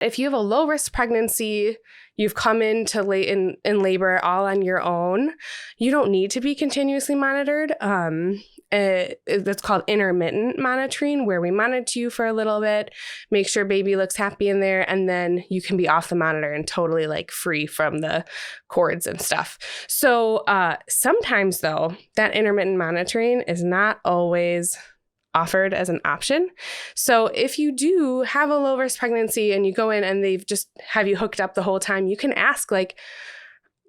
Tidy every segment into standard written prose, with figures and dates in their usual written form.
If you have a low risk pregnancy, you've come into in labor all on your own, you don't need to be continuously monitored. It's called intermittent monitoring, where we monitor you for a little bit, make sure baby looks happy in there, and then you can be off the monitor and totally like free from the cords and stuff. So sometimes though, that intermittent monitoring is not always offered as an option. So if you do have a low risk pregnancy and you go in and they've just have you hooked up the whole time, you can ask like,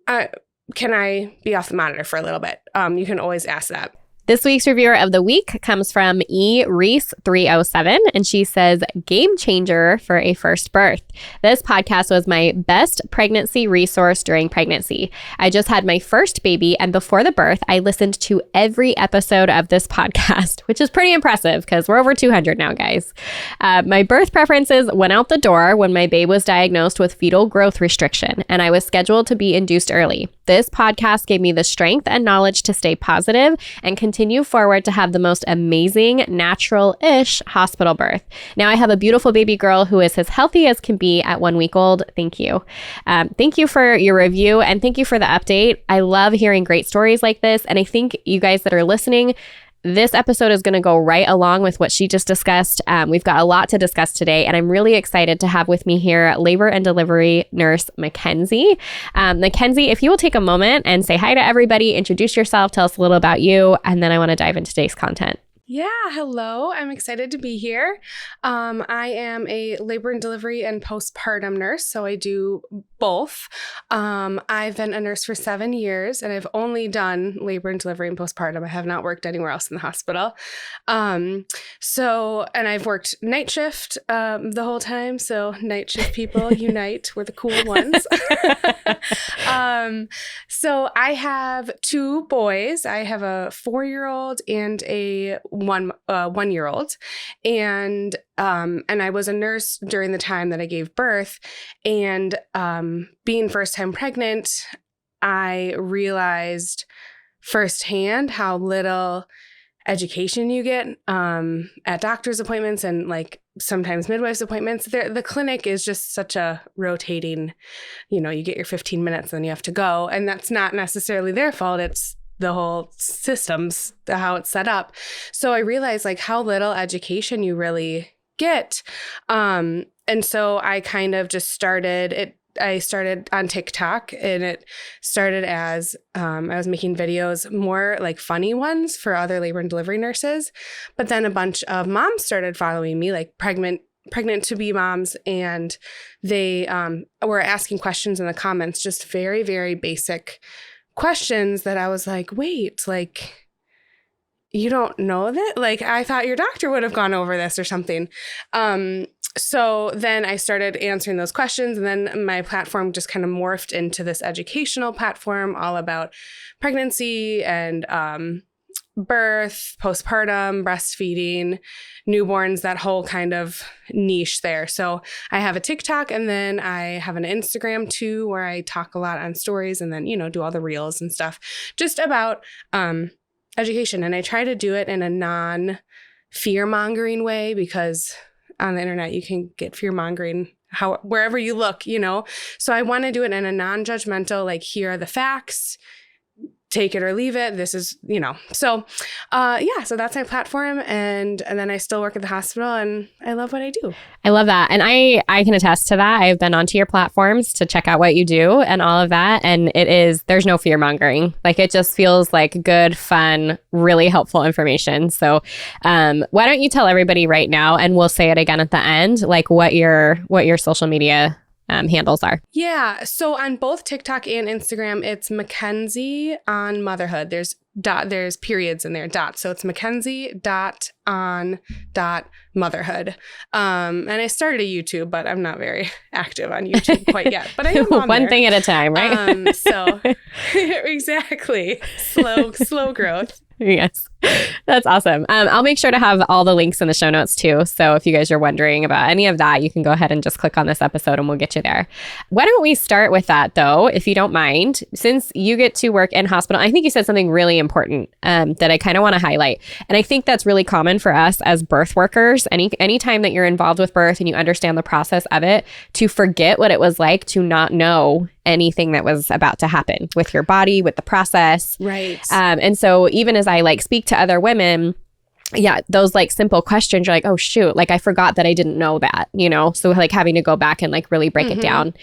can I be off the monitor for a little bit? You can always ask that. This week's reviewer of the week comes from E. Reese 307, and she says, game changer for a first birth. This podcast was my best pregnancy resource during pregnancy. I just had my first baby, and before the birth, I listened to every episode of this podcast, which is pretty impressive because we're over 200 now, guys. My birth preferences went out the door when my babe was diagnosed with fetal growth restriction, and I was scheduled to be induced early. This podcast gave me the strength and knowledge to stay positive and continue forward to have the most amazing, natural-ish hospital birth. Now I have a beautiful baby girl who is as healthy as can be at 1 week old. Thank you. Thank you for your review, and thank you for the update. I love hearing great stories like this, and I think you guys that are listening, this episode is going to go right along with what she just discussed. We've got a lot to discuss today, and I'm really excited to have with me here labor and delivery nurse Mackenzie. Mackenzie, if you will take a moment and say hi to everybody, introduce yourself, tell us a little about you, and then I want to dive into today's content. Yeah, hello. I'm excited to be here. I am a labor and delivery and postpartum nurse, so I do both. I've been a nurse for 7 years, and I've only done labor and delivery and postpartum. I have not worked anywhere else in the hospital. And I've worked night shift the whole time, so night shift people unite. We're the cool ones. So I have 2 boys. I have a 4-year-old and a 1-year-old, and I was a nurse during the time that I gave birth, and being first time pregnant, I realized firsthand how little education you get at doctor's appointments and like sometimes midwife's appointments. The clinic is just such a rotating, you get your 15 minutes and then you have to go, and that's not necessarily their fault. It's the whole systems, how it's set up. So I realized like how little education you really get. And so I kind of just started it. I started on TikTok, and it started as I was making videos, more like funny ones for other labor and delivery nurses. But then a bunch of moms started following me, like pregnant to be moms, and they were asking questions in the comments, just very, very basic questions that I was like, wait, like, you don't know that? Like, I thought your doctor would have gone over this or something. So then I started answering those questions, and then my platform just kind of morphed into this educational platform all about pregnancy and birth, postpartum, breastfeeding, newborns, that whole kind of niche there. So I have a TikTok, and then I have an Instagram too, where I talk a lot on stories, and then, do all the reels and stuff just about education. And I try to do it in a non-fear-mongering way, because on the internet you can get fear-mongering wherever you look, So I want to do it in a non-judgmental, like, here are the facts, take it or leave it. This is, So, so that's my platform. And then I still work at the hospital, and I love what I do. I love that. And I can attest to that. I've been onto your platforms to check out what you do and all of that. And there's no fear mongering. Like, it just feels like good, fun, really helpful information. So why don't you tell everybody right now, and we'll say it again at the end, like what your social media handles are. Yeah. So on both TikTok and Instagram, it's Mackenzie on Motherhood. There's periods in there, dots. So it's Mackenzie.on.motherhood. And I started a YouTube, but I'm not very active on YouTube quite yet. But I am on One there. thing at a time, right? So exactly. Slow growth. Yes. That's awesome. I'll make sure to have all the links in the show notes too. So if you guys are wondering about any of that, you can go ahead and just click on this episode and we'll get you there. Why don't we start with that though, if you don't mind, since you get to work in hospital. I think you said something really important that I kind of want to highlight. And I think that's really common for us as birth workers. Anytime that you're involved with birth and you understand the process of it, to forget what it was like to not know anything that was about to happen with your body, with the process. Right. And so even as I like speak to other women, yeah, those like simple questions, you're like, oh shoot, like I forgot that I didn't know that, you know? So like having to go back and like really break it down.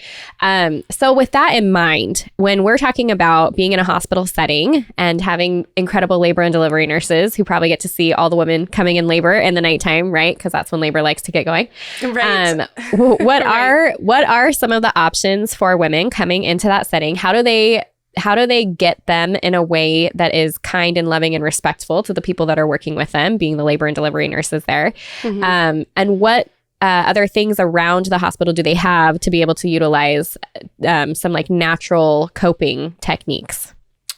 So with that in mind, when we're talking about being in a hospital setting and having incredible labor and delivery nurses who probably get to see all the women coming in labor in the nighttime, right? Because that's when labor likes to get going. Right. What are some of the options for women coming into that setting? How do they get them in a way that is kind and loving and respectful to the people that are working with them, being the labor and delivery nurses there? And what other things around the hospital do they have to be able to utilize some like natural coping techniques?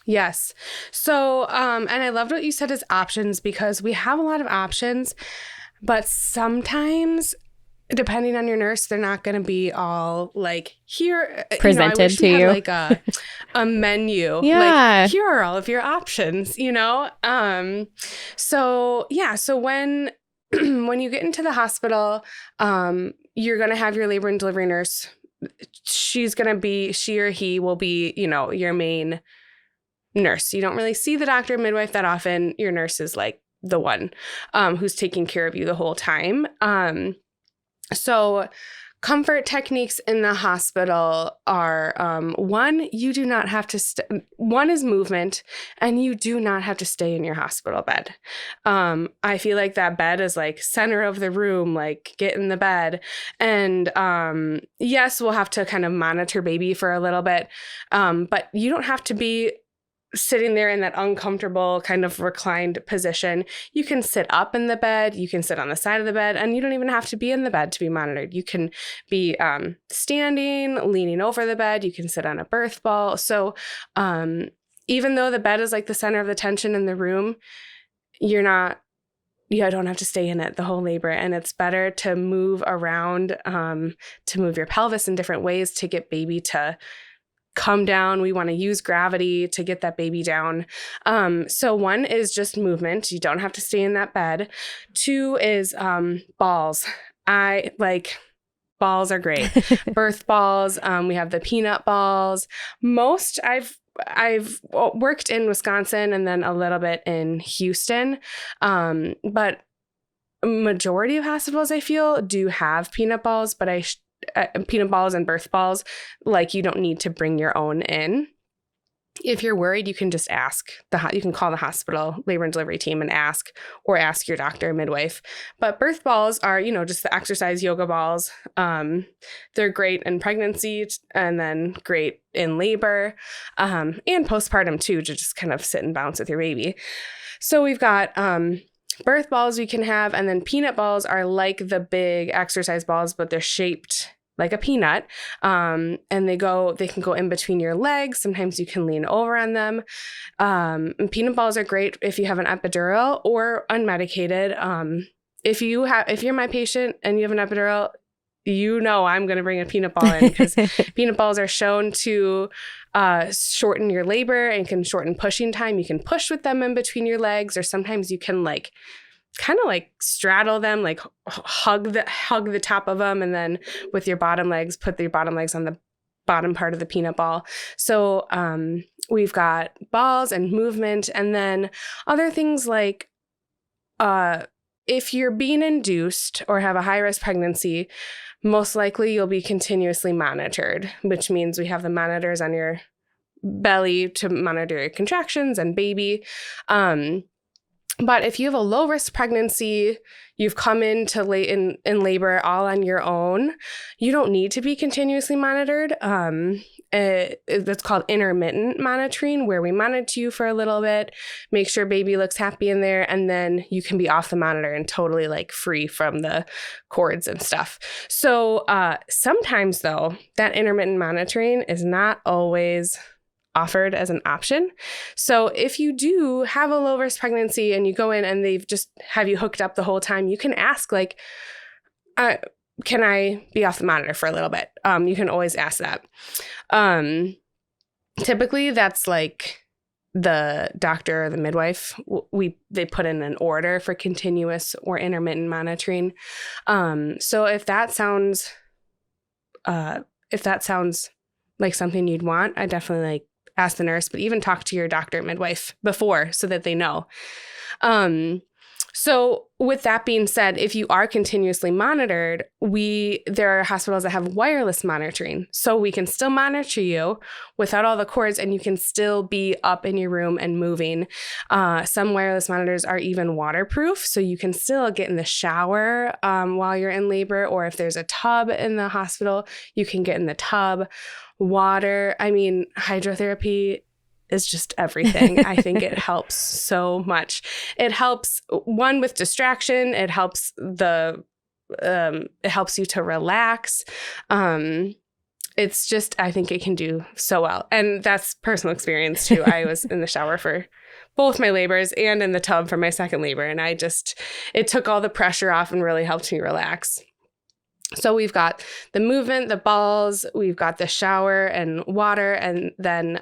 Yes. So, and I loved what you said as options, because we have a lot of options, but sometimes depending on your nurse, they're not going to be all like here presented to you like a menu. Yeah. Like, here are all of your options, you know? So when when you get into the hospital, you're going to have your labor and delivery nurse. She or he will be, you know, your main nurse. You don't really see the doctor, midwife that often. Your nurse is like the one who's taking care of you the whole time. So comfort techniques in the hospital are, one, you do not have to, one is movement, and you do not have to stay in your hospital bed. I feel like that bed is like center of the room, like get in the bed. And yes, we'll have to kind of monitor baby for a little bit, but you don't have to be sitting there in that uncomfortable kind of reclined position. You can sit up in the bed, you can sit on the side of the bed, and you don't even have to be in the bed to be monitored. You can be standing, leaning over the bed, you can sit on a birth ball. So even though the bed is like the center of the tension in the room, you don't have to stay in it the whole labor. And it's better to move around, to move your pelvis in different ways to get baby to come down. We want to use gravity to get that baby down. So one is just movement. You don't have to stay in that bed. Two is balls. Balls are great. Birth balls. We have the peanut balls. I've worked in Wisconsin and then a little bit in Houston. But majority of hospitals I feel do have peanut balls, but peanut balls and birth balls, like you don't need to bring your own in. If you're worried, you can just ask you can call the hospital labor and delivery team and ask your doctor or midwife. But birth balls are, you know, just the exercise yoga balls. They're great in pregnancy and then great in labor, and postpartum too, to just kind of sit and bounce with your baby. So we've got birth balls we can have, and then peanut balls are like the big exercise balls, but they're shaped like a peanut. And they can go in between your legs. Sometimes you can lean over on them. And peanut balls are great if you have an epidural or unmedicated. If you're my patient and you have an epidural, you know I'm going to bring a peanut ball in, because peanut balls are shown to shorten your labor and can shorten pushing time. You can push with them in between your legs, or sometimes you can like kind of like straddle them, like hug the top of them, and then with your bottom legs, put your bottom legs on the bottom part of the peanut ball. So we've got balls and movement, and then other things like if you're being induced or have a high-risk pregnancy, most likely you'll be continuously monitored, which means we have the monitors on your belly to monitor your contractions and baby. But if you have a low-risk pregnancy, you've come into in labor all on your own, you don't need to be continuously monitored. That's called intermittent monitoring, where we monitor you for a little bit, make sure baby looks happy in there, and then you can be off the monitor and totally like free from the cords and stuff. So sometimes though, that intermittent monitoring is not always offered as an option. So if you do have a low risk pregnancy and you go in and they've just have you hooked up the whole time, you can ask like, can I be off the monitor for a little bit? You can always ask that. Typically that's like the doctor or the midwife, they put in an order for continuous or intermittent monitoring. So if that sounds like something you'd want, I definitely like ask the nurse, but even talk to your doctor or midwife before so that they know. So with that being said, if you are continuously monitored, there are hospitals that have wireless monitoring. So we can still monitor you without all the cords and you can still be up in your room and moving. Some wireless monitors are even waterproof. So you can still get in the shower while you're in labor, or if there's a tub in the hospital, you can get in the tub. Water, hydrotherapy is just everything. I think it helps so much. It helps one with distraction. It helps it helps you to relax. It's just, I think it can do so well. And that's personal experience too. I was in the shower for both my labors and in the tub for my second labor. And it took all the pressure off and really helped me relax. So we've got the movement, the balls, we've got the shower and water, and then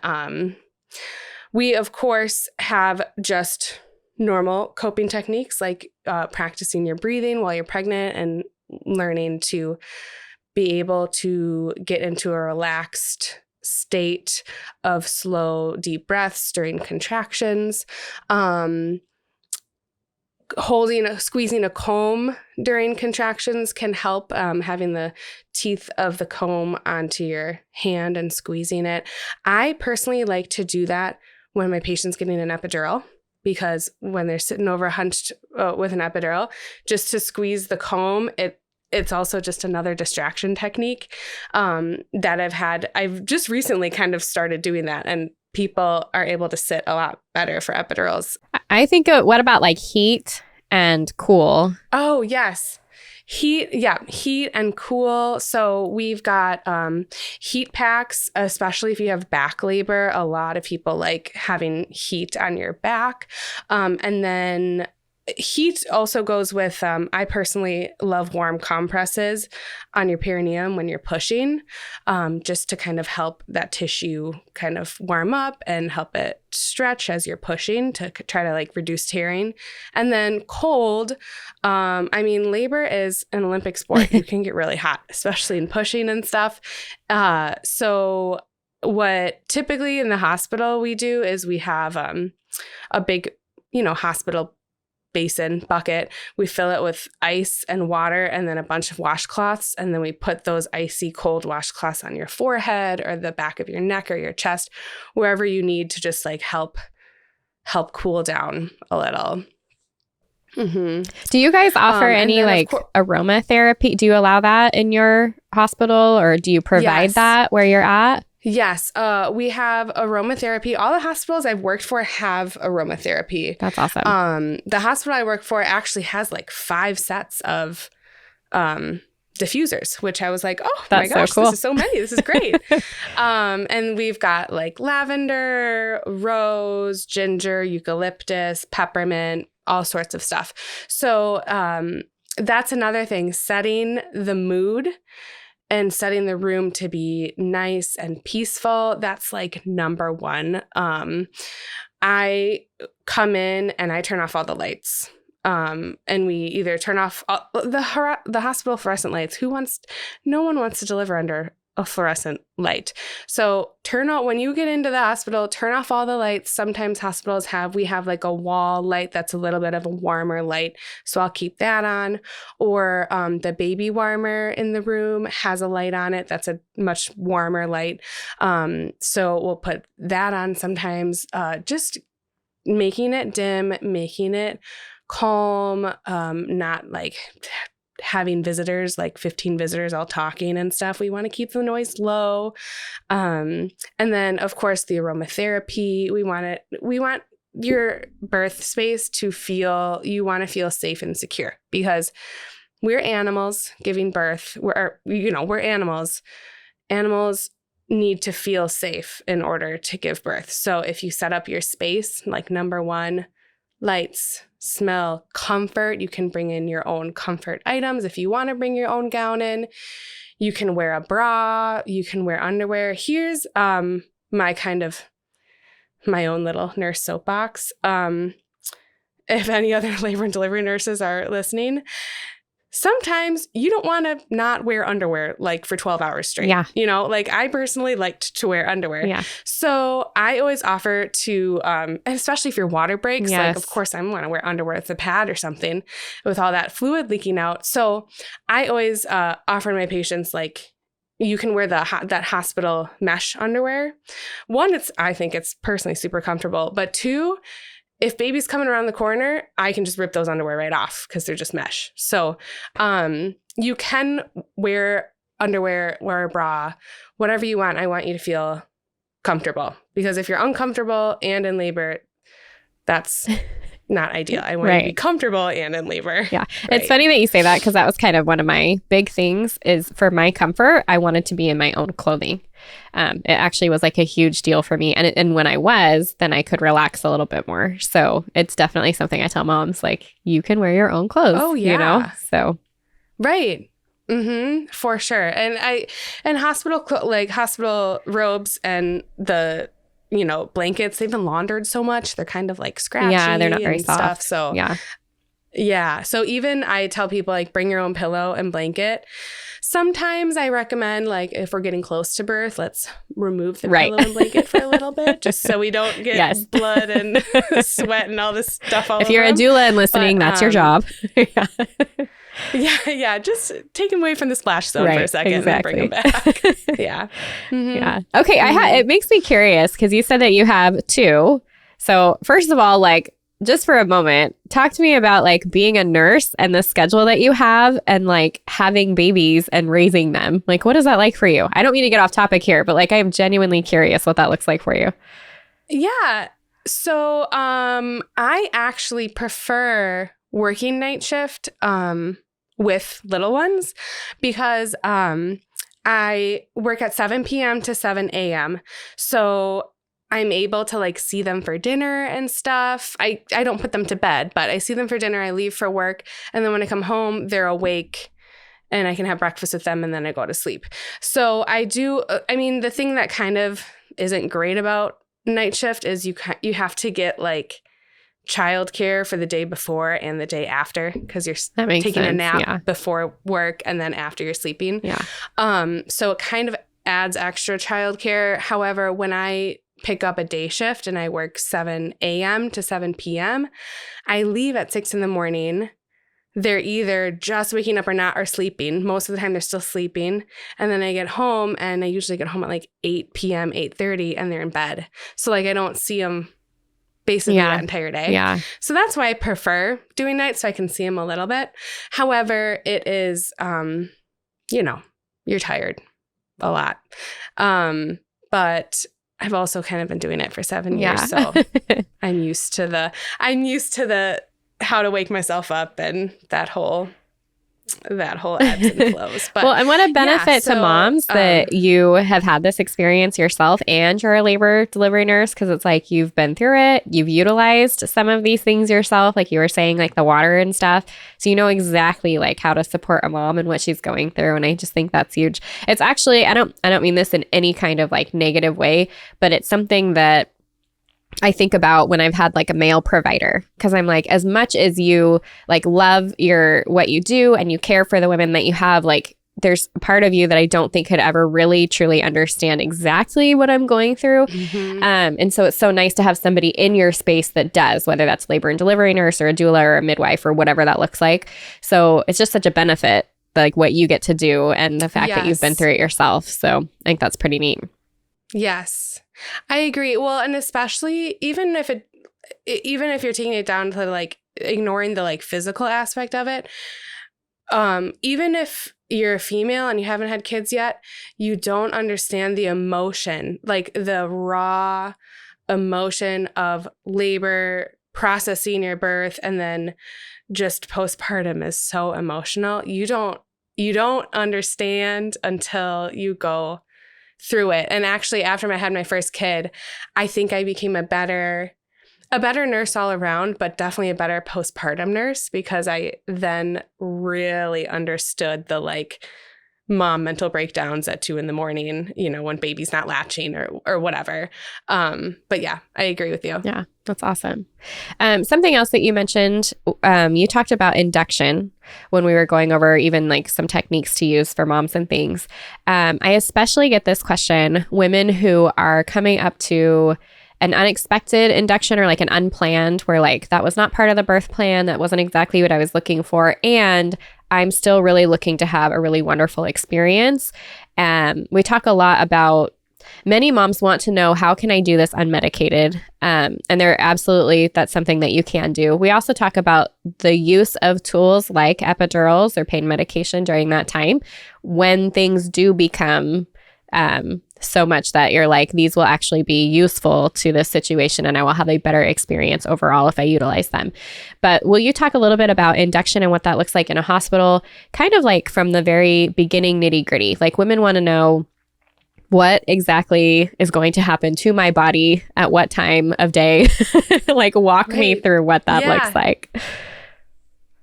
we, of course, have just normal coping techniques like practicing your breathing while you're pregnant and learning to be able to get into a relaxed state of slow, deep breaths during contractions. Squeezing a comb during contractions can help, having the teeth of the comb onto your hand and squeezing it. I personally like to do that when my patient's getting an epidural, because when they're sitting over hunched with an epidural, just to squeeze the comb, it's also just another distraction technique that I've just recently kind of started doing that, and people are able to sit a lot better for epidurals. I think, what about like heat and cool? Oh, yes. Heat and cool. So we've got heat packs, especially if you have back labor. A lot of people like having heat on your back. And then heat also goes with, I personally love warm compresses on your perineum when you're pushing, just to kind of help that tissue kind of warm up and help it stretch as you're pushing to try to like reduce tearing. And then cold, labor is an Olympic sport. You can get really hot, especially in pushing and stuff. So what typically in the hospital we do is we have a big, hospital basin bucket. We fill it with ice and water and then a bunch of washcloths. And then we put those icy cold washcloths on your forehead or the back of your neck or your chest, wherever you need to just like help cool down a little. Mm-hmm. Do you guys offer any aromatherapy? Do you allow that in your hospital, or do you provide that where you're at? Yes, we have aromatherapy. All the hospitals I've worked for have aromatherapy. That's awesome. The hospital I work for actually has like 5 sets of diffusers, which I was like, oh my gosh, so cool. This is so many. This is great. And we've got like lavender, rose, ginger, eucalyptus, peppermint, all sorts of stuff. So that's another thing, setting the mood and setting the room to be nice and peaceful. That's like number one. I come in and I turn off all the lights. And we either turn off the hospital fluorescent lights. No one wants to deliver under a fluorescent light. So when you get into the hospital, turn off all the lights. Sometimes hospitals we have like a wall light that's a little bit of a warmer light. So I'll keep that on. Or the baby warmer in the room has a light on it that's a much warmer light. So we'll put that on sometimes, just making it dim, making it calm, not like having visitors, like 15 visitors all talking and stuff. We want to keep the noise low. And then of course the aromatherapy, we want your birth space to you want to feel safe and secure, because we're animals giving birth. We're animals. Animals need to feel safe in order to give birth. So if you set up your space, like number one, lights, smell, comfort, you can bring in your own comfort items. If you want to bring your own gown in, you can wear a bra, you can wear underwear. Here's my own little nurse soapbox. If any other labor and delivery nurses are listening, sometimes you don't want to not wear underwear like for 12 hours straight. Yeah. You know, like I personally liked to wear underwear. Yeah. So I always offer to, and especially if your water breaks, Yes. like of course I want to wear underwear with a pad or something with all that fluid leaking out. So I always offer my patients like, you can wear that hospital mesh underwear. One, I think it's personally super comfortable, but two, if baby's coming around the corner, I can just rip those underwear right off because they're just mesh. So you can wear underwear, wear a bra, whatever you want. I want you to feel comfortable, because if you're uncomfortable and in labor, that's not ideal. I want you to be comfortable and in labor. Yeah. Right. It's funny that you say that, because that was kind of one of my big things is for my comfort, I wanted to be in my own clothing. It actually was like a huge deal for me. And when I was, then I could relax a little bit more. So it's definitely something I tell moms, like, you can wear your own clothes. Oh, yeah. You know? So. Right. Mm-hmm. For sure. And hospital robes and the, blankets, they've been laundered so much. They're kind of like scratchy. Yeah, they're not very and soft. Stuff. So yeah. So even I tell people like bring your own pillow and blanket. Sometimes I recommend like if we're getting close to birth, let's remove the pillow and blanket for a little bit, just so we don't get blood and sweat and all this stuff all over. If you're a doula and listening, that's your job. Yeah. Just take them away from the splash zone for a second and then bring them back. Yeah. Mm-hmm. Yeah. Okay. It makes me curious, because you said that you have two. So first of all, like, just for a moment, talk to me about like being a nurse and the schedule that you have and like having babies and raising them. Like, what is that like for you? I don't mean to get off topic here, but like, I'm genuinely curious what that looks like for you. Yeah. So I actually prefer working night shift with little ones, because I work at 7 p.m. to 7 a.m. So I'm able to like see them for dinner and stuff. I don't put them to bed, but I see them for dinner. I leave for work. And then when I come home, they're awake and I can have breakfast with them and then I go to sleep. So the thing that kind of isn't great about night shift is you have to get like childcare for the day before and the day after, because you're taking a nap before work and then after you're sleeping. Yeah. So it kind of adds extra childcare. However, when I pick up a day shift and I work 7 a.m. to 7 p.m., I leave at 6 in the morning. They're either just waking up or not, or sleeping. Most of the time they're still sleeping. And then I get home, and I usually get home at like 8 p.m., 8:30, and they're in bed. So like I don't see them basically that entire day. Yeah. So that's why I prefer doing nights, so I can see them a little bit. However, it is, you're tired a lot. But I've also kind of been doing it for 7 years, so I'm used to the how to wake myself up and that whole ebbs and flows. But and what a benefit to moms that you have had this experience yourself and you're a labor delivery nurse, because it's like you've been through it, you've utilized some of these things yourself, like you were saying, like the water and stuff. So you know exactly like how to support a mom and what she's going through. And I just think that's huge. It's actually, I don't mean this in any kind of like negative way, but it's something that I think about when I've had like a male provider, because I'm like, as much as you like love what you do and you care for the women that you have, like there's a part of you that I don't think could ever really truly understand exactly what I'm going through. Mm-hmm. And so it's so nice to have somebody in your space that does, whether that's labor and delivery nurse or a doula or a midwife or whatever that looks like. So it's just such a benefit, like what you get to do and the fact that you've been through it yourself. So I think that's pretty neat. Yes, I agree. Well, and especially even if you're taking it down to like ignoring the like physical aspect of it, even if you're a female and you haven't had kids yet, you don't understand the emotion, like the raw emotion of labor, processing your birth, and then just postpartum is so emotional. You don't understand until you go through it. And actually, after I had my first kid, I think I became a better nurse all around, but definitely a better postpartum nurse, because I then really understood the like mom mental breakdowns at 2 a.m, when baby's not latching or whatever. But yeah, I agree with you. Yeah, that's awesome. Something else that you mentioned, you talked about induction when we were going over even like some techniques to use for moms and things. I especially get this question, women who are coming up to an unexpected induction or like an unplanned, where like that was not part of the birth plan, that wasn't exactly what I was looking for, and I'm still really looking to have a really wonderful experience. We talk a lot about, many moms want to know, how can I do this unmedicated? And that's something that you can do. We also talk about the use of tools like epidurals or pain medication during that time, when things do become so much that you're like, these will actually be useful to this situation and I will have a better experience overall if I utilize them. But will you talk a little bit about induction and what that looks like in a hospital, kind of like from the very beginning, nitty gritty? Like, women want to know, what exactly is going to happen to my body at what time of day? Like, walk me through what that looks like.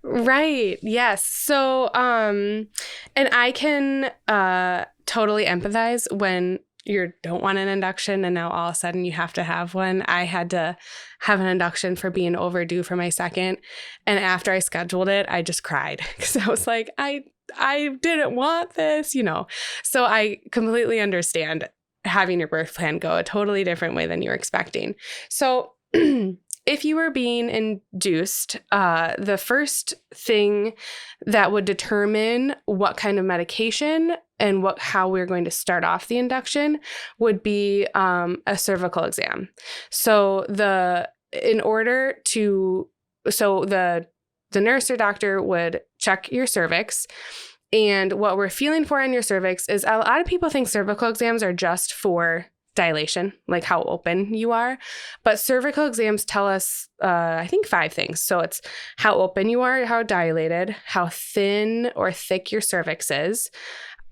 Right. Yes. So, and I can totally empathize when you don't want an induction and now all of a sudden you have to have one. I had to have an induction for being overdue for my second. And after I scheduled it, I just cried because I was like, I didn't want this, So I completely understand having your birth plan go a totally different way than you're expecting. So if you were being induced, the first thing that would determine what kind of medication and how we're going to start off the induction would be a cervical exam. So the nurse or doctor would check your cervix. And what we're feeling for in your cervix is, a lot of people think cervical exams are just for dilation, like how open you are. But cervical exams tell us, I think, 5 things. So it's how open you are, how dilated, how thin or thick your cervix is,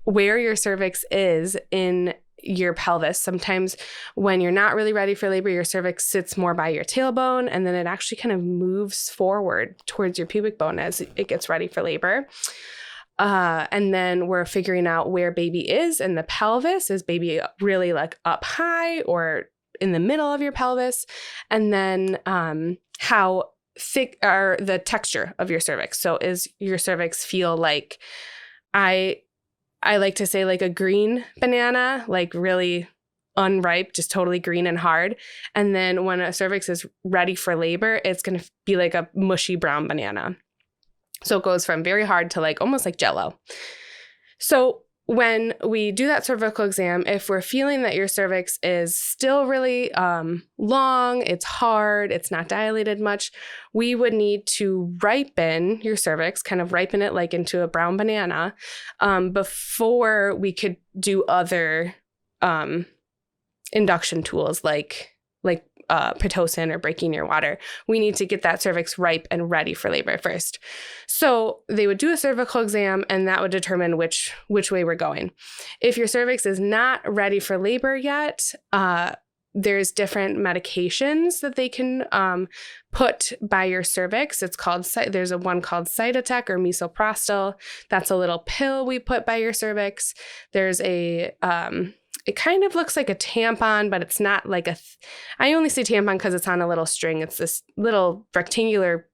where your cervix is in your pelvis. Sometimes when you're not really ready for labor, your cervix sits more by your tailbone, and then it actually kind of moves forward towards your pubic bone as it gets ready for labor. And then we're figuring out where baby is in the pelvis. Is baby really like up high or in the middle of your pelvis? And then how thick are the texture of your cervix? So is your cervix feel like, I like to say like a green banana, like really unripe, just totally green and hard. And then when a cervix is ready for labor, it's going to be like a mushy brown banana. So it goes from very hard to like almost like Jell-O. So when we do that cervical exam, if we're feeling that your cervix is still really long, it's hard, it's not dilated much, we would need to ripen your cervix, kind of ripen it like into a brown banana, before we could do other induction tools like Pitocin or breaking your water. We need to get that cervix ripe and ready for labor first. So they would do a cervical exam, and that would determine which way we're going. If your cervix is not ready for labor yet, there's different medications that they can put by your cervix. There's one called Cytotec or misoprostol. That's a little pill we put by your cervix. There's it kind of looks like a tampon, but it's not like I only say tampon because it's on a little string. It's this little rectangular,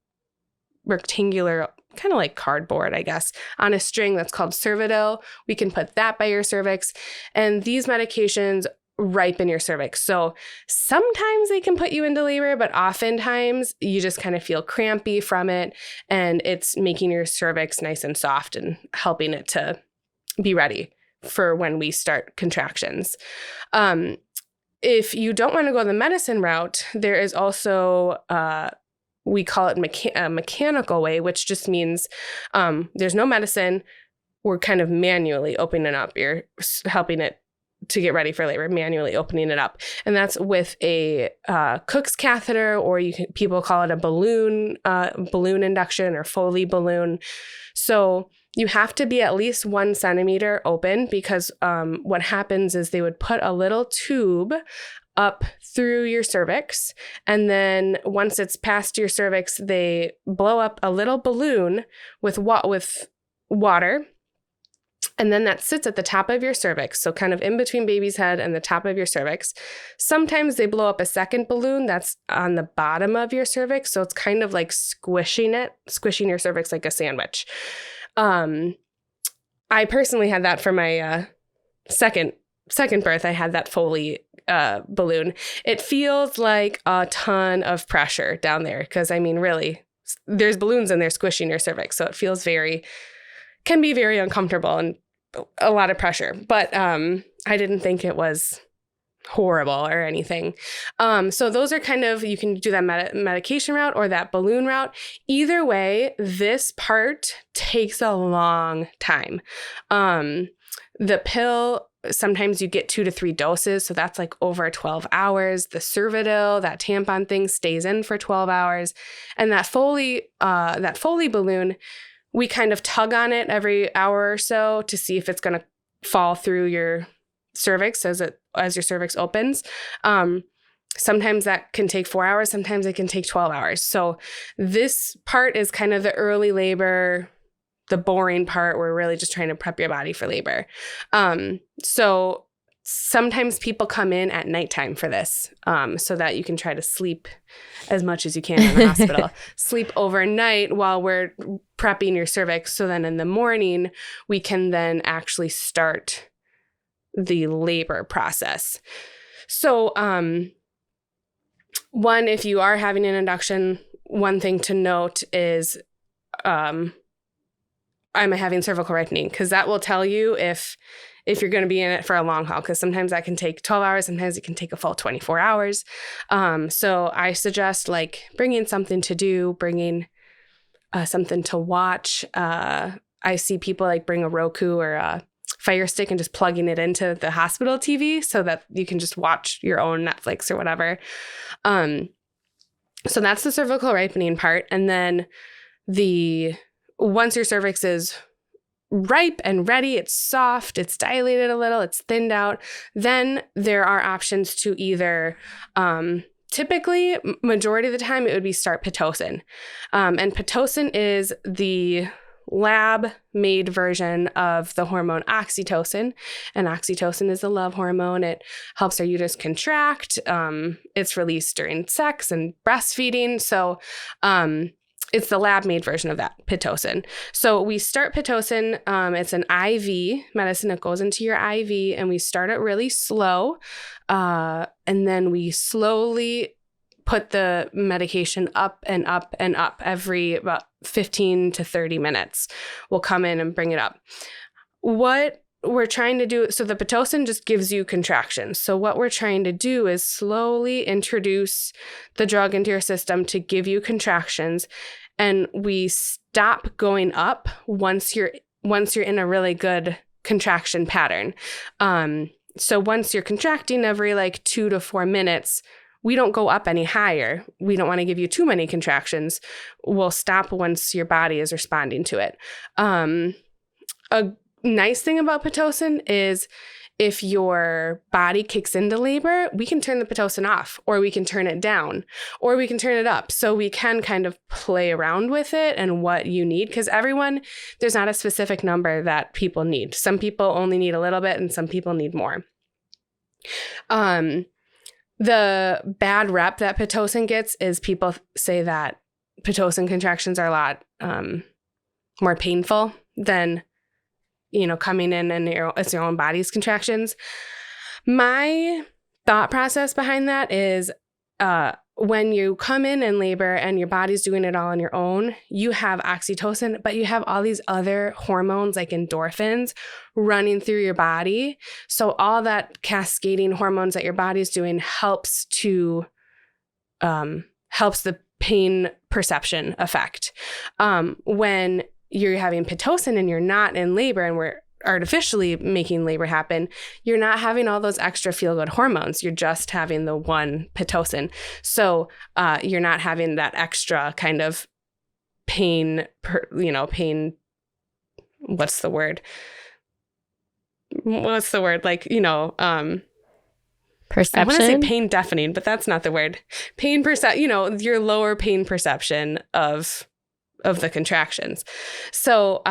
kind of like cardboard, I guess, on a string that's called Cervidil. We can put that by your cervix. And these medications ripen your cervix. So sometimes they can put you into labor, but oftentimes you just kind of feel crampy from it. And it's making your cervix nice and soft and helping it to be ready for when we start contractions. If you don't want to go the medicine route, there is also, we call it a mechanical way, which just means there's no medicine. We're kind of manually opening up. You're helping it to get ready for labor, manually opening it up. And that's with a Cook's catheter, or people call it a balloon induction or Foley balloon. So You have to be at least 1 centimeter open because what happens is they would put a little tube up through your cervix. And then once it's past your cervix, they blow up a little balloon with water. And then that sits at the top of your cervix. So kind of in between baby's head and the top of your cervix. Sometimes they blow up a second balloon that's on the bottom of your cervix. So it's kind of like squishing your cervix like a sandwich. I personally had that for my second birth. I had that Foley balloon. It feels like a ton of pressure down there because, I mean, really, there's balloons in there squishing your cervix. So it feels can be very uncomfortable and a lot of pressure. But I didn't think it was horrible or anything. So those are kind of, you can do that medication route or that balloon route. Either way, this part takes a long time. The pill, sometimes you get 2 to 3 doses. So that's like over 12 hours. The Cervidil, that tampon thing, stays in for 12 hours. And that Foley balloon, we kind of tug on it every hour or so to see if it's going to fall through your cervix as your cervix opens. Sometimes that can take 4 hours. Sometimes it can take 12 hours. So this part is kind of the early labor, the boring part. We're really just trying to prep your body for labor. So sometimes people come in at nighttime for this, so that you can try to sleep as much as you can in the hospital. Sleep overnight while we're prepping your cervix. So then in the morning, we can then actually start the labor process. So, one, if you are having an induction, one thing to note is, am I having cervical ripening? Because that will tell you if you're going to be in it for a long haul, because sometimes that can take 12 hours. Sometimes it can take a full 24 hours. So I suggest like bringing something to do, bringing something to watch. I see people like bring a Roku or a Fire Stick and just plugging it into the hospital TV so that you can just watch your own Netflix or whatever. So that's the cervical ripening part. And then once your cervix is ripe and ready, it's soft, it's dilated a little, it's thinned out, then there are options to either, typically, majority of the time, it would be start Pitocin. And Pitocin is the lab-made version of the hormone oxytocin. And oxytocin is the love hormone. It helps our uterus contract. It's released during sex and breastfeeding. So it's the lab-made version of that, Pitocin. So we start Pitocin. It's an IV medicine that goes into your IV, and we start it really slow. And then we slowly put the medication up and up and up every about 15 to 30 minutes. We'll come in and bring it up. What we're trying to do, so the Pitocin just gives you contractions. So what we're trying to do is slowly introduce the drug into your system to give you contractions. And we stop going up once you're in a really good contraction pattern. So once you're contracting every like 2 to 4 minutes, we don't go up any higher. We don't want to give you too many contractions. We'll stop once your body is responding to it. A nice thing about Pitocin is if your body kicks into labor, we can turn the Pitocin off, or we can turn it down, or we can turn it up. So we can kind of play around with it and what you need, because there's not a specific number that people need. Some people only need a little bit and some people need more. The bad rep that Pitocin gets is people say that Pitocin contractions are a lot more painful than, coming in and it's your own body's contractions. My thought process behind that is when you come in labor and your body's doing it all on your own, you have oxytocin, but you have all these other hormones like endorphins running through your body. So all that cascading hormones that your body's doing helps the pain perception effect. When you're having Pitocin and you're not in labor and we're artificially making labor happen, you're not having all those extra feel-good hormones. You're just having the one Pitocin. So you're not having that extra kind of pain what's the word? Like, Perception. I want to say pain deafening, but that's not the word. Your lower pain perception of the contractions. So,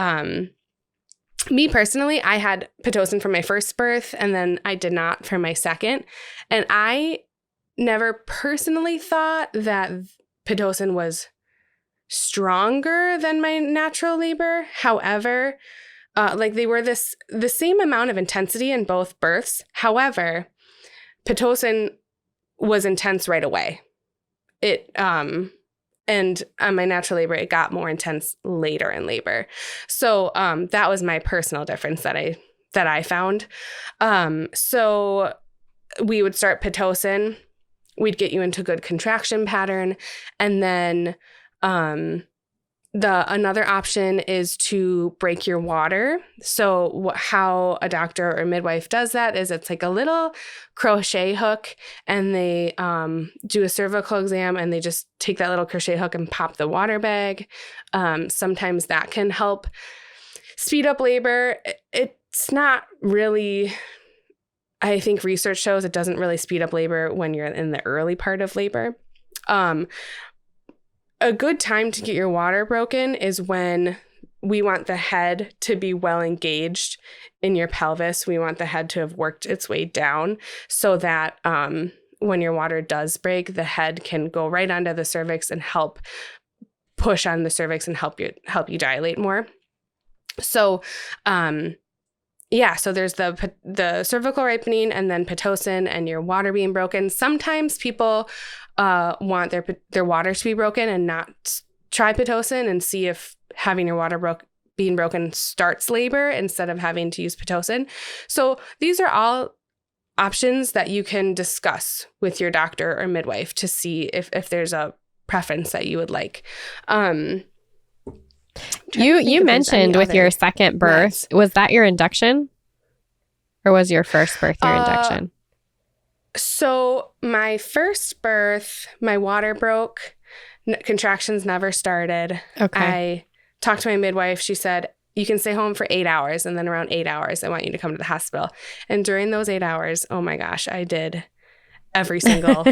me personally, I had Pitocin for my first birth, and then I did not for my second. And I never personally thought that Pitocin was stronger than my natural labor. However, they were the same amount of intensity in both births. However, Pitocin was intense right away. And on my natural labor, it got more intense later in labor. So that was my personal difference that I found. So we would start Pitocin. We'd get you into good contraction pattern. And then another option is to break your water. So how a doctor or midwife does that is it's like a little crochet hook, and they do a cervical exam, and they just take that little crochet hook and pop the water bag. Sometimes that can help speed up labor. It's not really, I think research shows it doesn't really speed up labor when you're in the early part of labor. A good time to get your water broken is when we want the head to be well engaged in your pelvis. We want the head to have worked its way down so that when your water does break, the head can go right onto the cervix and help push on the cervix and help you dilate more. So, so there's the cervical ripening, and then Pitocin and your water being broken. Sometimes people want their water to be broken and not try Pitocin and see if having your water being broken starts labor instead of having to use Pitocin. So these are all options that you can discuss with your doctor or midwife to see if there's a preference that you would like. You mentioned with your second birth, was that your induction? Or was your first birth your induction? So my first birth, my water broke. Contractions never started. Okay. I talked to my midwife. She said, you can stay home for 8 hours. And then around 8 hours, I want you to come to the hospital. And during those 8 hours, oh my gosh, I did every single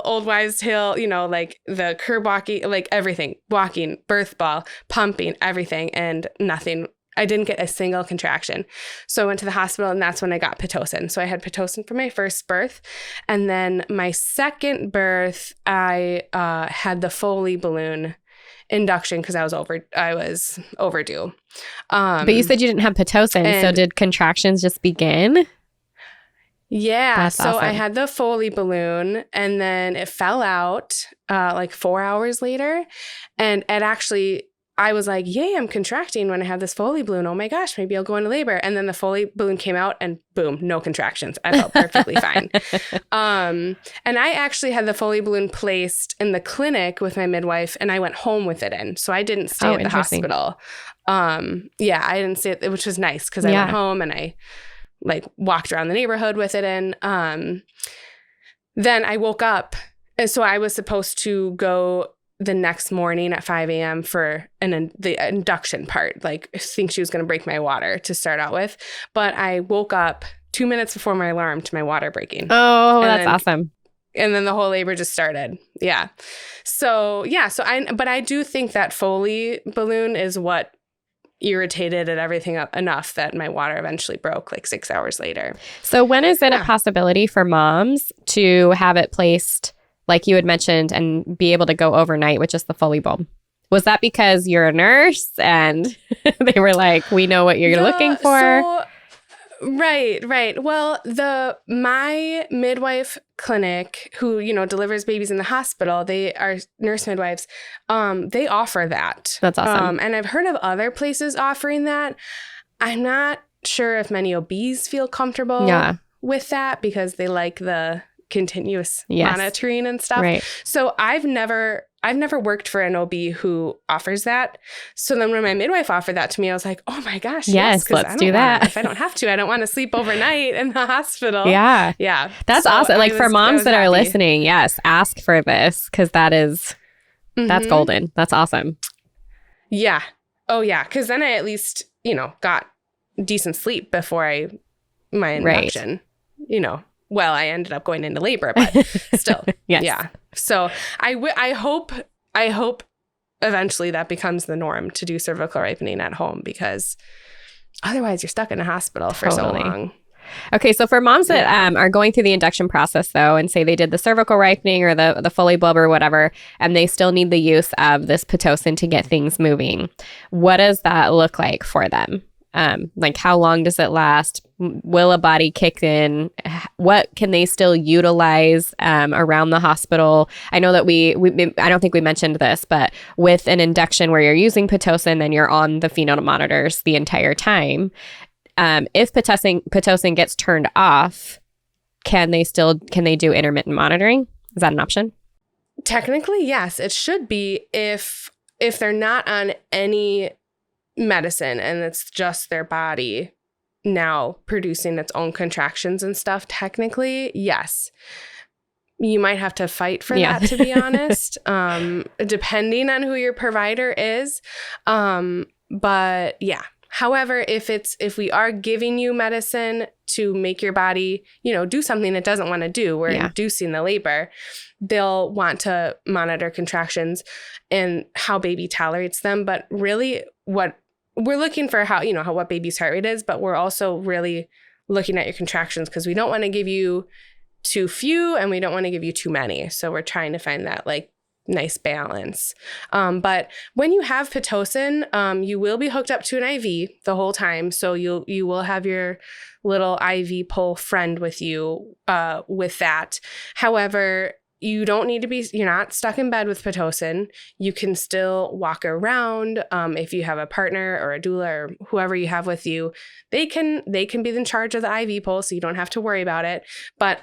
old wives' tale, like the curb walking, like everything, walking, birth ball, pumping, everything, and nothing. I didn't get a single contraction. So I went to the hospital, and that's when I got Pitocin. So I had Pitocin for my first birth. And then my second birth, I had the Foley balloon induction because I was overdue. But you said you didn't have Pitocin. So did contractions just begin? Yeah. That's so awesome. I had the Foley balloon, and then it fell out like 4 hours later. And it actually, I was like, yay, I'm contracting when I have this Foley balloon. Oh my gosh, maybe I'll go into labor. And then the Foley balloon came out, and boom, no contractions. I felt perfectly fine. And I actually had the Foley balloon placed in the clinic with my midwife, and I went home with it in. So I didn't stay at the hospital. I didn't stay which was nice because I went home and I walked around the neighborhood with it in. Then I woke up. And so I was supposed to go the next morning at 5 a.m. for the induction part. I think she was going to break my water to start out with. But I woke up 2 minutes before my alarm to my water breaking. Oh, that's awesome. And then the whole labor just started. Yeah. But I do think that Foley balloon is what irritated it everything up enough that my water eventually broke 6 hours later. So when is it a possibility for moms to have it placed, like you had mentioned, and be able to go overnight with just the Foley bulb? Was that because you're a nurse and they were like, we know what you're looking for? Right. Well, my midwife clinic, who, delivers babies in the hospital, they are nurse midwives. They offer that. That's awesome. And I've heard of other places offering that. I'm not sure if many OBs feel comfortable with that because they like the continuous monitoring and stuff. Right. So I've never worked for an OB who offers that. So then when my midwife offered that to me, I was like, oh my gosh, yes, let's do that. If I don't have to, I don't want to sleep overnight in the hospital. Yeah. Yeah. That's awesome. For moms that are listening, yes, ask for this because that's golden. That's awesome. Yeah. Oh, yeah. Because then I at least, got decent sleep before my induction, Well, I ended up going into labor, but still. Yes. Yeah. So I hope eventually that becomes the norm to do cervical ripening at home, because otherwise you're stuck in a hospital for so long. Okay, so for moms that are going through the induction process, though, and say they did the cervical ripening or the Foley bulb or whatever, and they still need the use of this Pitocin to get things moving, what does that look like for them? Like, how long does it last? Will a body kick in? What can they still utilize around the hospital? I know that I don't think we mentioned this, but with an induction where you're using Pitocin, then you're on the fetal monitors the entire time. If Pitocin gets turned off, can they do intermittent monitoring? Is that an option? Technically, yes. It should be if they're not on any medicine and it's just their body now producing its own contractions and stuff. Technically, yes. You might have to fight for that, to be honest, depending on who your provider is. But yeah. However, if we are giving you medicine to make your body, do something it doesn't want to do, we're inducing the labor, they'll want to monitor contractions and how baby tolerates them. But really, what we're looking for, what baby's heart rate is, but we're also really looking at your contractions, because we don't want to give you too few and we don't want to give you too many. So we're trying to find that nice balance. But when you have Pitocin, you will be hooked up to an IV the whole time. So you will have your little IV pole friend with you with that. However, you don't need to you're not stuck in bed with Pitocin. You can still walk around. If you have a partner or a doula or whoever you have with you, they can be in charge of the IV pole, so you don't have to worry about it. But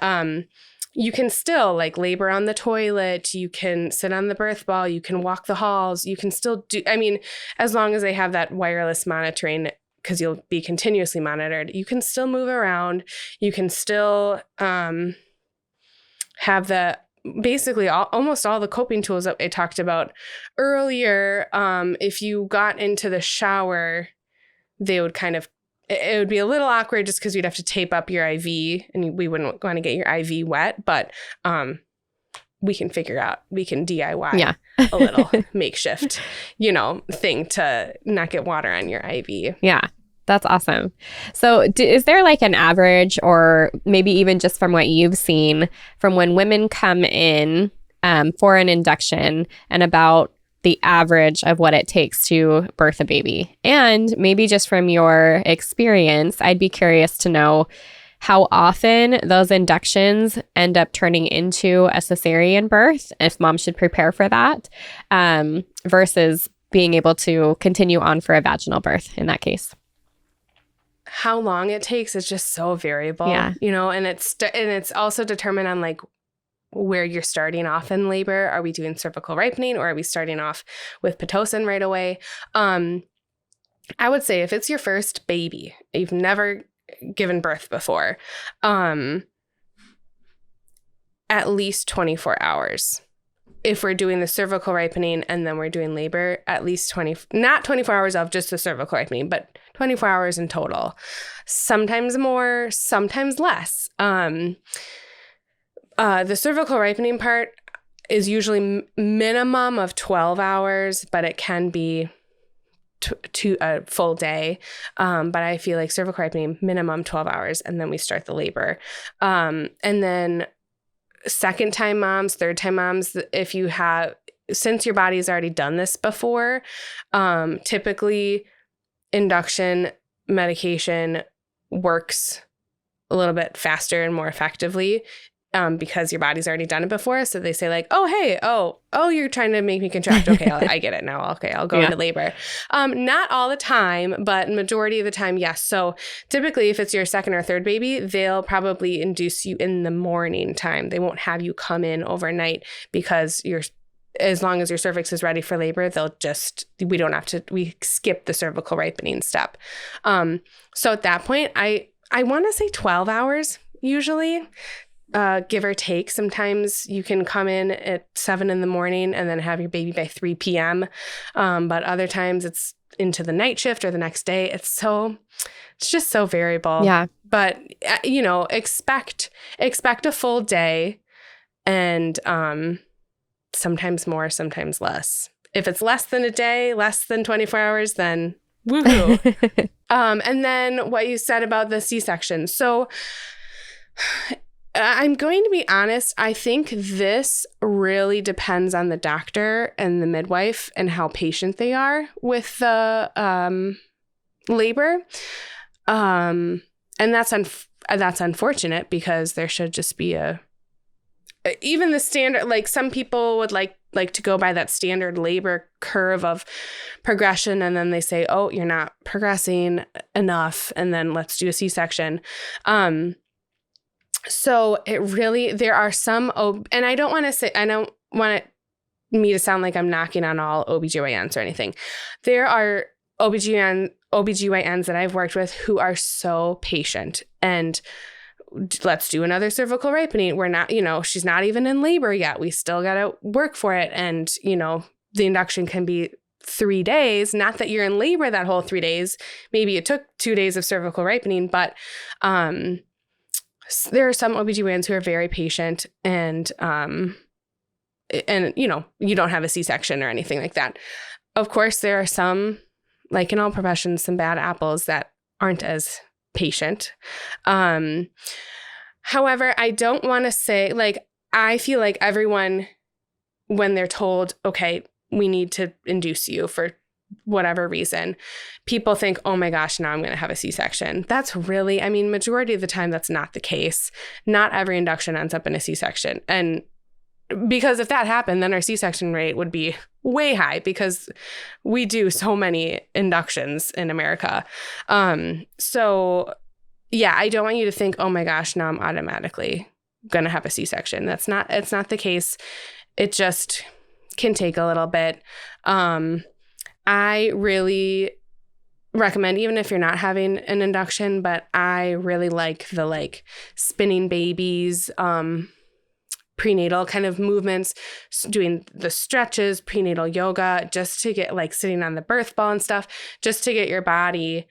you can still labor on the toilet. You can sit on the birth ball. You can walk the halls. You can still do, as long as they have that wireless monitoring, because you'll be continuously monitored, you can still move around. You can still have basically almost all the coping tools that I talked about earlier. If you got into the shower, they would it would be a little awkward just because you'd have to tape up your IV and we wouldn't want to get your IV wet, but we can DIY a little makeshift, thing to not get water on your IV. Yeah. That's awesome. So is there an average, or maybe even just from what you've seen, from when women come in for an induction and about the average of what it takes to birth a baby? And maybe just from your experience, I'd be curious to know how often those inductions end up turning into a cesarean birth, if mom should prepare for that, versus being able to continue on for a vaginal birth in that case. How long it takes is just so variable, and it's also determined on where you're starting off in labor. Are we doing cervical ripening, or are we starting off with Pitocin right away? I would say if it's your first baby, you've never given birth before, at least 24 hours. If we're doing the cervical ripening and then we're doing labor, at least not 24 hours of just the cervical ripening, but 24 hours in total. Sometimes more, sometimes less. The cervical ripening part is usually minimum of 12 hours, but it can be to a full day. But I feel like cervical ripening, minimum 12 hours, and then we start the labor. And then second time moms, third time moms, since your body's already done this before, typically induction medication works a little bit faster and more effectively because your body's already done it before. So they say oh, you're trying to make me contract. Okay, I get it now. Okay, I'll go into labor. Not all the time, but majority of the time, yes. So typically if it's your second or third baby, they'll probably induce you in the morning time. They won't have you come in overnight because as long as your cervix is ready for labor, we skip the cervical ripening step. So at that point, I want to say 12 hours usually. Give or take. Sometimes you can come in at 7 a.m. and then have your baby by 3 p.m. But other times it's into the night shift or the next day. It's just so variable. Yeah. But, expect a full day, and sometimes more, sometimes less. If it's less than a day, less than 24 hours, then woohoo. And then what you said about the C-section. So I'm going to be honest. I think this really depends on the doctor and the midwife and how patient they are with the labor. And that's unfortunate, because there should just be even the standard, like some people would like to go by that standard labor curve of progression, and then they say, oh, you're not progressing enough, and then let's do a C-section. So there are some, and I don't want me to sound like I'm knocking on all OBGYNs or anything. There are OBGYNs that I've worked with who are so patient, and let's do another cervical ripening. We're not, she's not even in labor yet. We still got to work for it. And, the induction can be 3 days. Not that you're in labor that whole 3 days. Maybe it took 2 days of cervical ripening, but there are some OBGYNs who are very patient, and you don't have a C-section or anything like that. Of course, there are some, like in all professions, some bad apples that aren't as patient. However, I don't want to say, I feel like everyone, when they're told, okay, we need to induce you for whatever reason, people think, oh my gosh, now I'm going to have a C-section. That's really, majority of the time, that's not the case. Not every induction ends up in a C-section. And because if that happened, then our C-section rate would be way high, because we do so many inductions in America. So yeah, I don't want you to think, oh my gosh, now I'm automatically going to have a C-section. It's not the case. It just can take a little bit. I really recommend, even if you're not having an induction, but I really like the spinning babies, prenatal kind of movements, doing the stretches, prenatal yoga, just to get sitting on the birth ball and stuff, just to get your body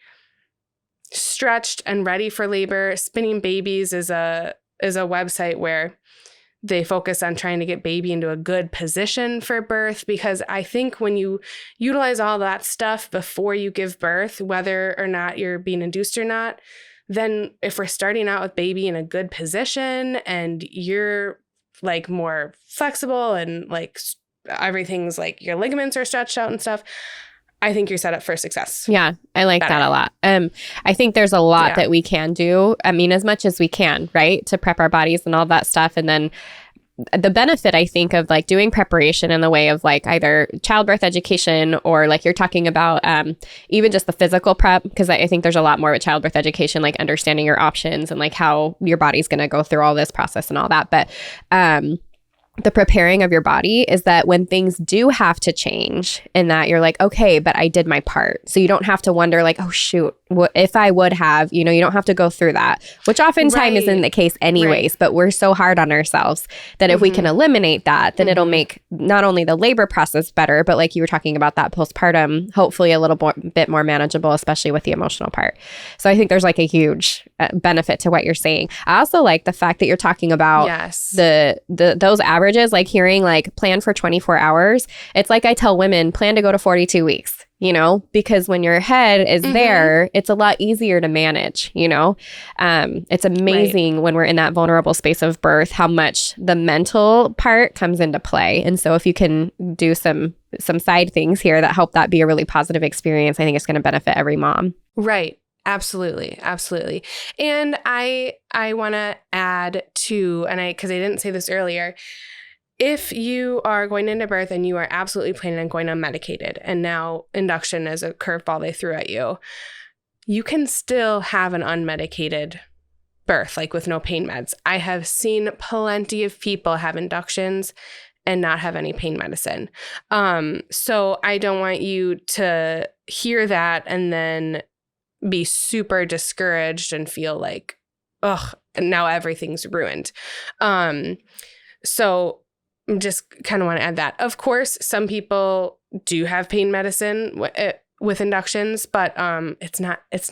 stretched and ready for labor. Spinning Babies is a website where they focus on trying to get baby into a good position for birth, because I think when you utilize all that stuff before you give birth, whether or not you're being induced or not, then if we're starting out with baby in a good position and you're more flexible and everything's your ligaments are stretched out and stuff, I think you're set up for success. Yeah, I like that a lot. I think there's a lot that we can do. As much as we can, right? To prep our bodies and all that stuff. And then the benefit, I think, of doing preparation in the way of either childbirth education, or you're talking about even just the physical prep, because I think there's a lot more with childbirth education, understanding your options and how your body's going to go through all this process and all that. But the preparing of your body is that when things do have to change, and that you're okay, but I did my part. So you don't have to wonder oh shoot, what if I would have, you don't have to go through that, which oftentimes isn't the case anyways, but we're so hard on ourselves that if we can eliminate that, then it'll make not only the labor process better, but you were talking about that postpartum, hopefully a little bit more manageable, especially with the emotional part. So I think there's a huge benefit to what you're saying. I also like the fact that you're talking about those averages, hearing plan for 24 hours. It's I tell women, plan to go to 42 weeks. Because when your head is there, it's a lot easier to manage, it's amazing when we're in that vulnerable space of birth, how much the mental part comes into play. And so if you can do some side things here that help that be a really positive experience, I think it's going to benefit every mom. Right. Absolutely. Absolutely. And I want to add too, because I didn't say this earlier, if you are going into birth and you are absolutely planning on going unmedicated, and now induction is a curveball they threw at you, you can still have an unmedicated birth, with no pain meds. I have seen plenty of people have inductions and not have any pain medicine. So I don't want you to hear that and then be super discouraged and feel ugh, now everything's ruined. So just kind of want to add that. Of course, some people do have pain medicine. with inductions, but it's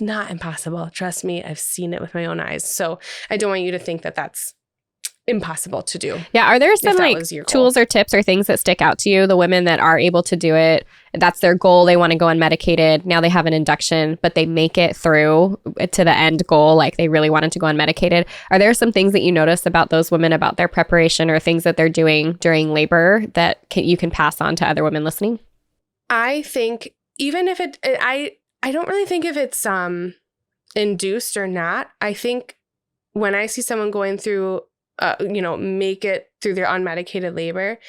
not impossible. Trust me, I've seen it with my own eyes. So I don't want you to think that that's impossible to do. Yeah. Are there some like tools or tips or things that stick out to you? The women that are able to do it, that's their goal. They want to go unmedicated. Now they have an induction, but they make it through to the end goal. Like they really wanted to go unmedicated. Are there some things that you notice about those women, about their preparation or things that they're doing during labor that you can pass on to other women listening? I think even if I don't really think if it's induced or not. I think when I see someone going through make it through their unmedicated labor,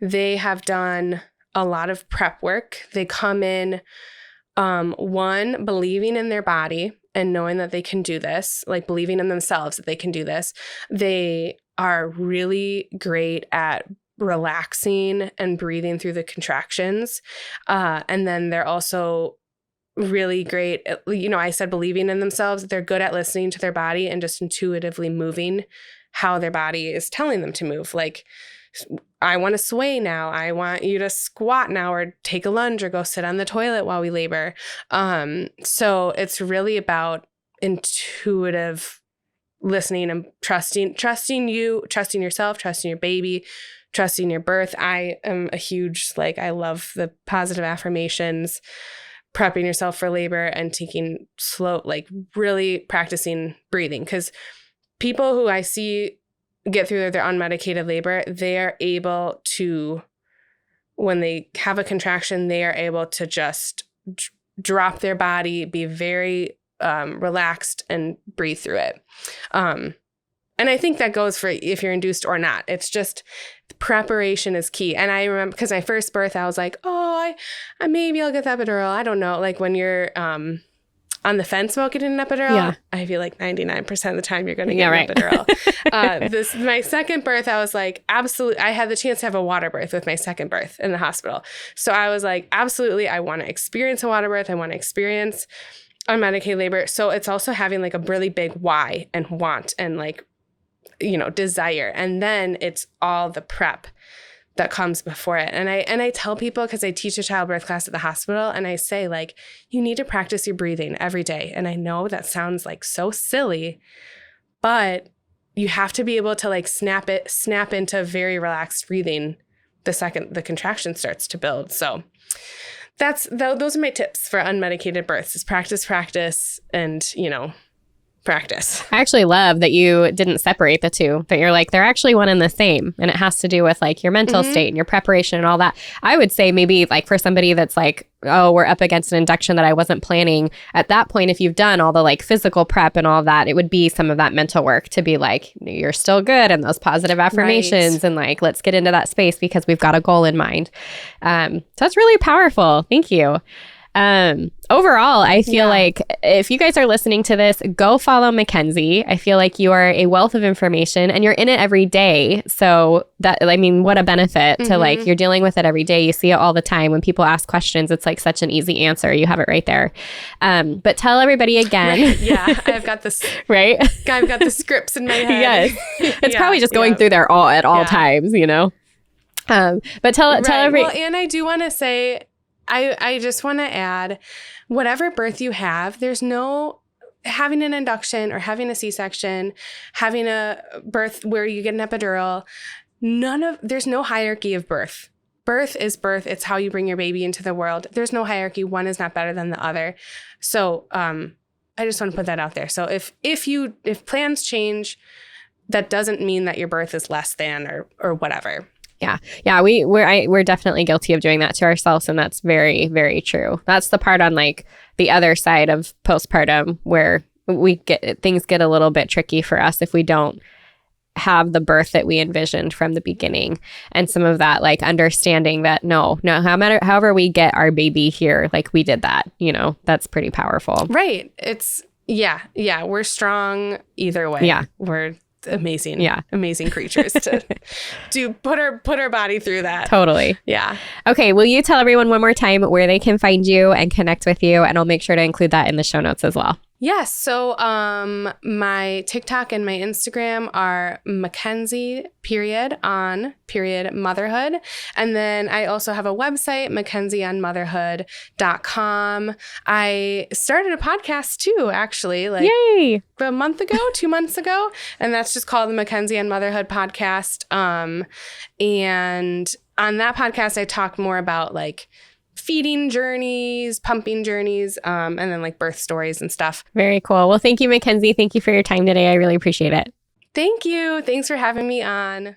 they have done a lot of prep work. They come in, one, believing in their body and knowing that they can do this, like believing in themselves that they can do this. They are really great at relaxing and breathing through the contractions. And then they're also really great at, I said believing in themselves. They're good at listening to their body and just intuitively moving how their body is telling them to move. Like, I want to sway now. I want you to squat now, or take a lunge, or go sit on the toilet while we labor. So it's really about intuitive listening and trusting you, trusting yourself, trusting your baby, trusting your birth. I am a huge, I love the positive affirmations, prepping yourself for labor and taking slow, really practicing breathing. Because people who I see get through their unmedicated labor, they are able to, when they have a contraction, they are able to just drop their body, be very relaxed, and breathe through it. And I think that goes for if you're induced or not. It's just preparation is key. And I remember, because my first birth, I was like, I maybe I'll get the epidural. I don't know. Like when you're on the fence about getting an epidural, I feel like 99% of the time you're going to get an epidural. My second birth, I was like, absolutely. I had the chance to have a water birth with my second birth in the hospital. So I was like, absolutely, I want to experience a water birth. I want to experience unmedicated labor. So it's also having a really big why and want and desire. And then it's all the prep that comes before it. And I tell people, because I teach a childbirth class at the hospital, and I say, you need to practice your breathing every day. And I know that sounds so silly, but you have to be able to snap into very relaxed breathing the second the contraction starts to build. So those are my tips for unmedicated births: is practice, and practice. I actually love that you didn't separate the two, that you're they're actually one and the same, and it has to do with your mental state and your preparation and all that. I would say maybe for somebody that's we're up against an induction that I wasn't planning, at that point, if you've done all the physical prep and all that, it would be some of that mental work to be you're still good, and those positive affirmations, and let's get into that space because we've got a goal in mind. So that's really powerful. Thank you. Overall, I feel like if you guys are listening to this, go follow Mackenzie. I feel like you are a wealth of information and you're in it every day. So that, what a benefit to you're dealing with it every day. You see it all the time. When people ask questions, it's such an easy answer. You have it right there. But tell everybody again. Right. Yeah, I've got this. Right? I've got the scripts in my head. Yes. It's probably just going through there at all times, But tell everybody. Well, and I do want to say, I just want to add, whatever birth you have, there's no having an induction or having a C-section, having a birth where you get an epidural. There's no hierarchy of birth. Birth is birth. It's how you bring your baby into the world. There's no hierarchy. One is not better than the other. So I just want to put that out there. So if plans change, that doesn't mean that your birth is less than or whatever. Yeah. We're definitely guilty of doing that to ourselves, and that's very, very true. That's the part on the other side of postpartum where things get a little bit tricky for us if we don't have the birth that we envisioned from the beginning, and some of that understanding that no however we get our baby here, we did that, that's pretty powerful. Right. It's we're strong either way. Yeah, we're amazing. Yeah. Amazing creatures to put our body through that. Totally. Yeah. Okay. Will you tell everyone one more time where they can find you and connect with you? And I'll make sure to include that in the show notes as well. Yes. So my TikTok and my Instagram are Mackenzie _on_motherhood. And then I also have a website, mackenzieonmotherhood.com. I started a podcast too, actually, like Yay! a month ago, 2 months ago. And that's just called the Mackenzie on Motherhood podcast. And on that podcast, I talk more about like feeding journeys, pumping journeys, and then like birth stories and stuff. Very cool. Well, thank you, Mackenzie. Thank you for your time today. I really appreciate it. Thank you. Thanks for having me on.